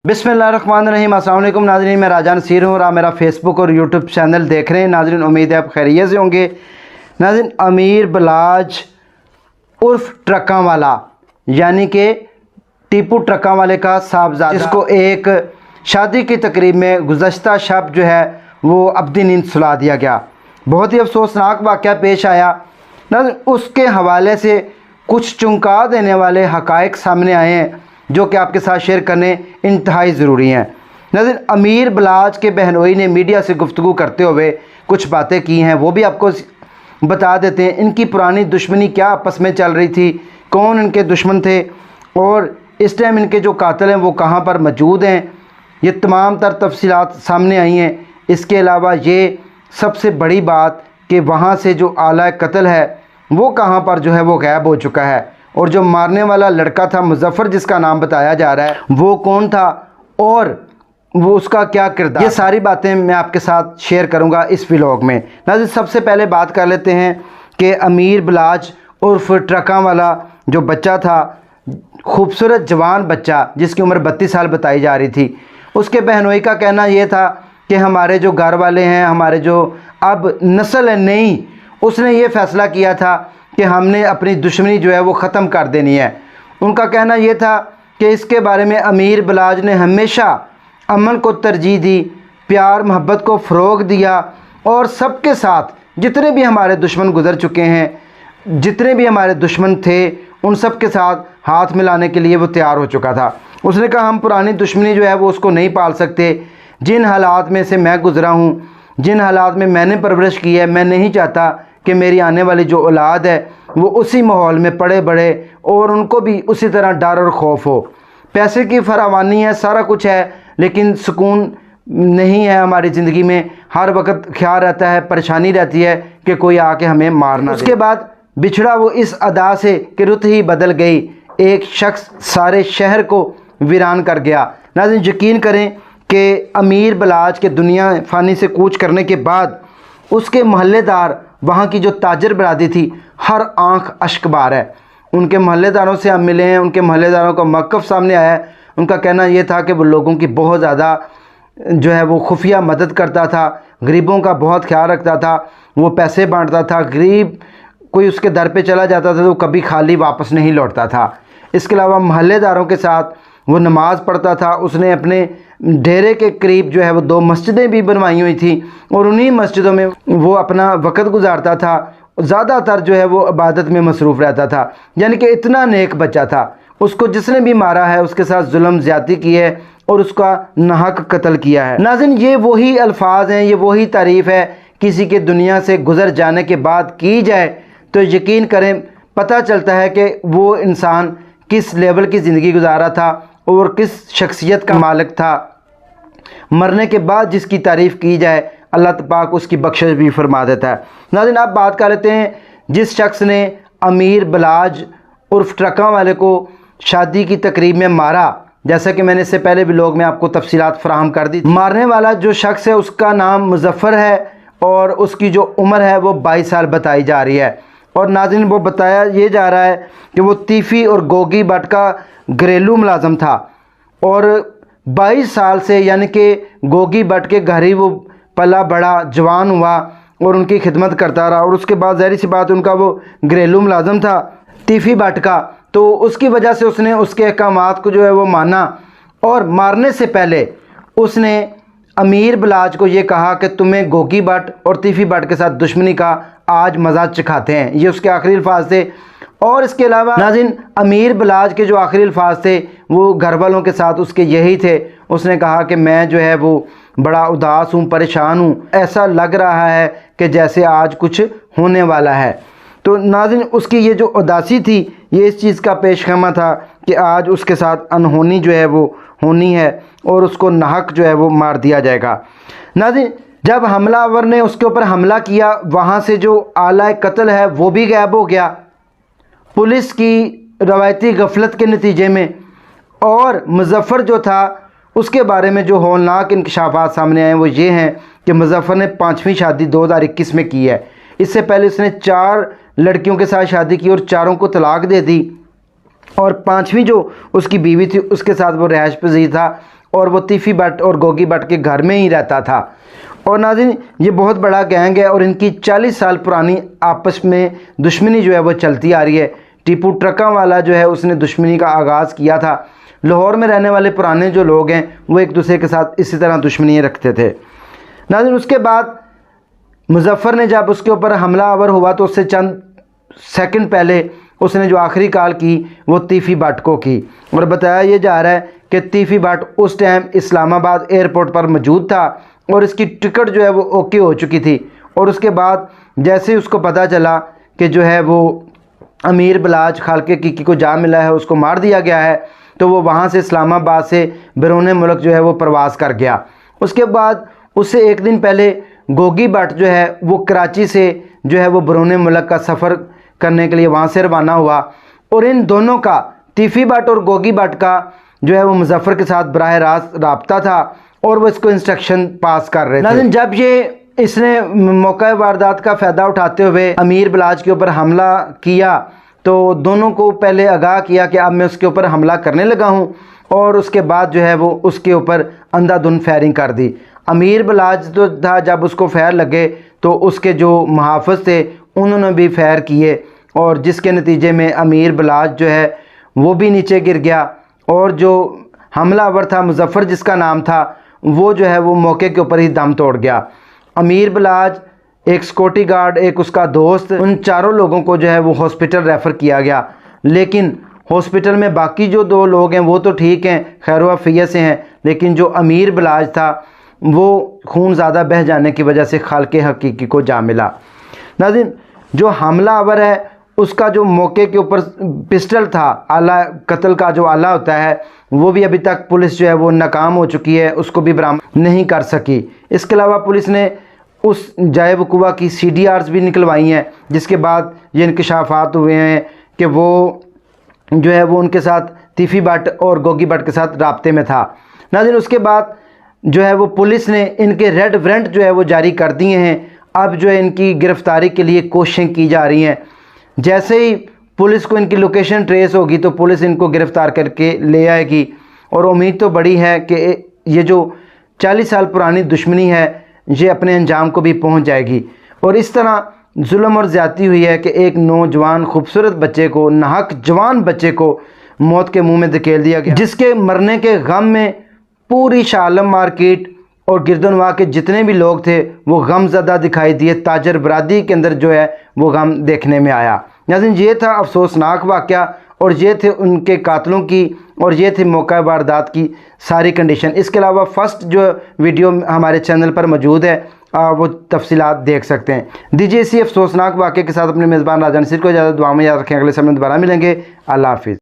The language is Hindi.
बिस्मिल्लाहिर्रहमानिर्रहीम। अस्सलाम वालेकुम नाज़रीन, मैं राजा नसीर हूँ और आप मेरा फेसबुक और यूट्यूब चैनल देख रहे हैं। नाज़रीन, उम्मीद है आप खैरियत से होंगे। नाज़रीन, अमीर बलाज उर्फ ट्रक्का वाला यानी कि टीपू ट्रक्का वाले का साहबजादा, जिसको एक शादी की तकरीब में गुज़श्ता शब जो है वो अब्दी नींद सुला दिया गया। बहुत ही अफसोसनाक वाक़या पेश आया। नाज़रीन, उसके हवाले से कुछ चौंका देने वाले हक़ाइक़ सामने आए हैं जो कि आपके साथ शेयर करने इंतहाई ज़रूरी हैं। नाज़रीन, अमीर बलाज के बहनोई ने मीडिया से गुफ्तगू करते हुए कुछ बातें की हैं, वो भी आपको बता देते हैं। इनकी पुरानी दुश्मनी क्या आपस में चल रही थी, कौन इनके दुश्मन थे और इस टाइम इनके जो कातिल हैं वो कहाँ पर मौजूद हैं, ये तमाम तर तफसीलात सामने आई हैं। इसके अलावा ये सबसे बड़ी बात कि वहाँ से जो आला कत्ल है वो कहाँ पर जो है वो गायब हो चुका है, और जो मारने वाला लड़का था मुजफ्फर जिसका नाम बताया जा रहा है वो कौन था और वो उसका क्या किरदार, ये सारी बातें मैं आपके साथ शेयर करूंगा इस व्लॉग में। नाज़रीन, सबसे पहले बात कर लेते हैं कि अमीर बलाज उर्फ ट्रक्का वाला जो बच्चा था, खूबसूरत जवान बच्चा जिसकी उम्र 32 साल बताई जा रही थी, उसके बहनोई का कहना ये था कि हमारे जो घर वाले हैं, हमारे जो अब नस्ल है नई, उसने ये फ़ैसला किया था कि हमने अपनी दुश्मनी जो है वो ख़त्म कर देनी है। उनका कहना यह था कि इसके बारे में अमीर बलाज ने हमेशा अमन को तरजीह दी, प्यार मोहब्बत को फ़रोग़ दिया और सबके साथ जितने भी हमारे दुश्मन गुज़र चुके हैं, जितने भी हमारे दुश्मन थे, उन सब के साथ हाथ मिलाने के लिए वो तैयार हो चुका था। उसने कहा हम पुरानी दुश्मनी जो है वो उसको नहीं पाल सकते। जिन हालात में से मैं गुज़रा हूँ, जिन हालात में मैंने परवरिश की है, मैं नहीं चाहता कि मेरी आने वाली जो औलाद है वो उसी माहौल में पड़े बढ़े और उनको भी उसी तरह डर और खौफ हो। पैसे की फरावानी है, सारा कुछ है, लेकिन सुकून नहीं है हमारी ज़िंदगी में। हर वक्त ख्याल रहता है, परेशानी रहती है कि कोई आके हमें मारना। उसके बाद बिछड़ा वो इस अदा से कि रुत ही बदल गई, एक शख्स सारे शहर को वीरान कर गया। नाज़रीन, यकीन करें कि अमीर बलाज के दुनिया फ़ानी से कूच करने के बाद उसके महल्लेदार, वहाँ की जो ताजर बरादरी थी, हर आंख अश्कबार है। उनके महल्लेदारों से हम मिले हैं, उनके महल्लेदारों का मौक़िफ़ सामने आया है। उनका कहना यह था कि वो लोगों की बहुत ज़्यादा जो है वो खुफिया मदद करता था, गरीबों का बहुत ख्याल रखता था, वो पैसे बांटता था। गरीब कोई उसके दर पे चला जाता था तो कभी खाली वापस नहीं लौटता था। इसके अलावा महल्लेदारों के साथ वो नमाज़ पढ़ता था। उसने अपने डेरे के करीब जो है वो 2 मस्जिदें भी बनवाई हुई थी और उन्हीं मस्जिदों में वो अपना वक़्त गुजारता था। ज़्यादातर जो है वो इबादत में मसरूफ़ रहता था, यानी कि इतना नेक बच्चा था। उसको जिसने भी मारा है उसके साथ जुल्म ज़्यादती की है और उसका नाहक कत्ल किया है। नाज़रीन, ये वही अल्फाज हैं, ये वही तारीफ़ है किसी के दुनिया से गुज़र जाने के बाद की जाए तो यकीन करें पता चलता है कि वो इंसान किस लेवल की ज़िंदगी गुजारा था और किस शख्सियत का मालिक था। मरने के बाद जिसकी तारीफ़ की जाए अल्लाह पाक उसकी बख्शिश भी फरमा देता है। नाज़रीन, आप बात कर लेते हैं जिस शख्स ने अमीर बलाज उर्फ ट्रक्का वाले को शादी की तकरीब में मारा। जैसा कि मैंने इससे पहले व्लॉग में आपको तफसीलात फराहम कर दी। मारने वाला जो शख्स है उसका नाम मुजफ्फर है और उसकी जो उम्र है वो 22 साल बताई जा रही है। और नाज़रीन, वो बताया ये जा रहा है कि वो तीफ़ी और गोगी बट का घरेलू मुलाज़म था और 22 साल से यानी कि गोगी बट के घर ही वो पला बड़ा, जवान हुआ और उनकी खिदमत करता रहा। और उसके बाद ज़ाहिर सी बात उनका वो घरेलू मुलाज़म था तीफ़ी बट का, तो उसकी वजह से उसने उसके अहकामात को जो है वो माना। और मारने से पहले उसने अमीर बलाज को ये कहा कि तुम्हें गोगी बट और तीफ़ी बट के साथ दुश्मनी का आज मज़ा चखाते हैं। ये उसके आखिरी अल्फाज थे। और इसके अलावा नाज़रीन, अमीर बलाज के जो आखिरी अल्फाज थे वो घर वालों के साथ उसके यही थे। उसने कहा कि मैं जो है वो बड़ा उदास हूँ, परेशान हूँ, ऐसा लग रहा है कि जैसे आज कुछ होने वाला है। तो नाज़रीन, उसकी ये जो उदासी थी ये इस चीज़ का पेशखमा था कि आज उसके साथ अनहोनी जो है वो होनी है और उसको नाहक जो है वो मार दिया जाएगा। नाज़रीन, जब हमलावर ने उसके ऊपर हमला किया वहाँ से जो आला कत्ल है वो भी गायब हो गया पुलिस की रवायती गफलत के नतीजे में। और मुजफ्फर जो था उसके बारे में जो हौलनाक इंकशाफात सामने आए वो ये हैं कि मुजफ्फर ने 5वीं शादी 2021 में की है। इससे पहले उसने 4 लड़कियों के साथ शादी की और चारों को तलाक दे दी और 5वीं जो उसकी बीवी थी उसके साथ वो रिहाइश पजीर था और वो तीफ़ी भट्ट और गोगी भट्ट के घर में ही रहता था। और नाज़रीन, ये बहुत बड़ा गैंग है और इनकी 40 साल पुरानी आपस में दुश्मनी जो है वो चलती आ रही है। टीपू ट्रकों वाला जो है उसने दुश्मनी का आगाज़ किया था। लाहौर में रहने वाले पुराने जो लोग हैं वो एक दूसरे के साथ इसी तरह दुश्मनी रखते थे। नाज़रीन, उसके बाद मुजफ्फ़र ने जब उसके ऊपर हमला आवर हुआ तो उससे चंद सेकंड पहले उसने जो आखिरी कॉल की वो तीफ़ी भट्ट को की। और बताया ये जा रहा है कि तीफ़ी भट्ट उस टाइम इस्लामाबाद एयरपोर्ट पर मौजूद था और इसकी टिकट जो है वो ओके हो चुकी थी। और उसके बाद जैसे ही उसको पता चला कि जो है वो अमीर बलाज खालके की को जा मिला है, उसको मार दिया गया है, तो वो वहाँ से इस्लामाबाद से बैरून मुल्क जो है वो प्रवास कर गया। उसके बाद उससे एक दिन पहले गोगी भट्ट जो है वो कराची से जो है वो बैरून मुल्क का सफ़र करने के लिए वहाँ से रवाना हुआ। और इन दोनों का, तीफ़ी भट्ट और गोगी भट्ट का जो है वो मुजफ्फ़र के साथ बराह रास्त रब्ता था और वो इसको इंस्ट्रक्शन पास कर रहे थे। नाज़रीन, जब ये इसने मौका वारदात का फ़ायदा उठाते हुए अमीर बलाज के ऊपर हमला किया तो दोनों को पहले आगाह किया कि अब मैं उसके ऊपर हमला करने लगा हूँ, और उसके बाद जो है वो उसके ऊपर अंधाधुंध फायरिंग कर दी। अमीर बलाज तो था, जब उसको फायर लगे तो उसके जो मुहाफ़िज़ थे उन्होंने भी फायर किए और जिसके नतीजे में अमीर बलाज जो है वो भी नीचे गिर गया। और जो हमलावर था मुजफ्फ़र जिसका नाम था, वो जो है वो मौके के ऊपर ही दम तोड़ गया। अमीर बलाज, एक सिक्योरिटी गार्ड, एक उसका दोस्त, उन चारों लोगों को जो है वो हॉस्पिटल रेफ़र किया गया। लेकिन हॉस्पिटल में बाकी जो 2 लोग हैं वो तो ठीक हैं, खैर-ओ-आफ़ियत से हैं, लेकिन जो अमीर बलाज था वो खून ज़्यादा बह जाने की वजह से खालके हकीकी को जा मिला। नाज़रीन, जो हमलावर है उसका जो मौके के ऊपर पिस्टल था, आला कत्ल का जो आला होता है, वो भी अभी तक पुलिस जो है वो नाकाम हो चुकी है, उसको भी बरामद नहीं कर सकी। इसके अलावा पुलिस ने उस जाए वक़ूआ की CDRs भी निकलवाई हैं, जिसके बाद ये इंकशाफात हुए हैं कि वो जो है वो उनके साथ तीफ़ी भट्ट और गोगी भट्ट के साथ राब्ते में था। नाज़रीन, उसके बाद जो है वो पुलिस ने इनके रेड वारंट जो है वो जारी कर दिए हैं। अब जो है इनकी गिरफ़्तारी के लिए कोशिशें की जा रही हैं। जैसे ही पुलिस को इनकी लोकेशन ट्रेस होगी तो पुलिस इनको गिरफ़्तार करके ले आएगी। और उम्मीद तो बड़ी है कि ये जो 40 साल पुरानी दुश्मनी है ये अपने अंजाम को भी पहुंच जाएगी। और इस तरह जुल्म और ज़्यादती हुई है कि एक नौजवान खूबसूरत बच्चे को, नाहक जवान बच्चे को मौत के मुंह में धकेल दिया गया, जिसके मरने के गम में पूरी शालम मार्केट और गिरदनवा के जितने भी लोग थे वो गमज़दा दिखाई दिए। ताजर बरादरी के अंदर जो है वो गम देखने में आया। नाज़रीन, ये था अफसोसनाक वाक़या और ये थे उनके कातलों की और ये थे मौका वारदात की सारी कंडीशन। इसके अलावा फ़र्स्ट जो वीडियो हमारे चैनल पर मौजूद है वो तफसीलात देख सकते हैं। दीजिए इसी अफसोसनाक वाक़े के साथ अपने मेज़बान राजा नसीर को इजाज़त, दुआ में याद रखें। अगले समय दोबारा मिलेंगे। अल्लाह हाफ़िज़।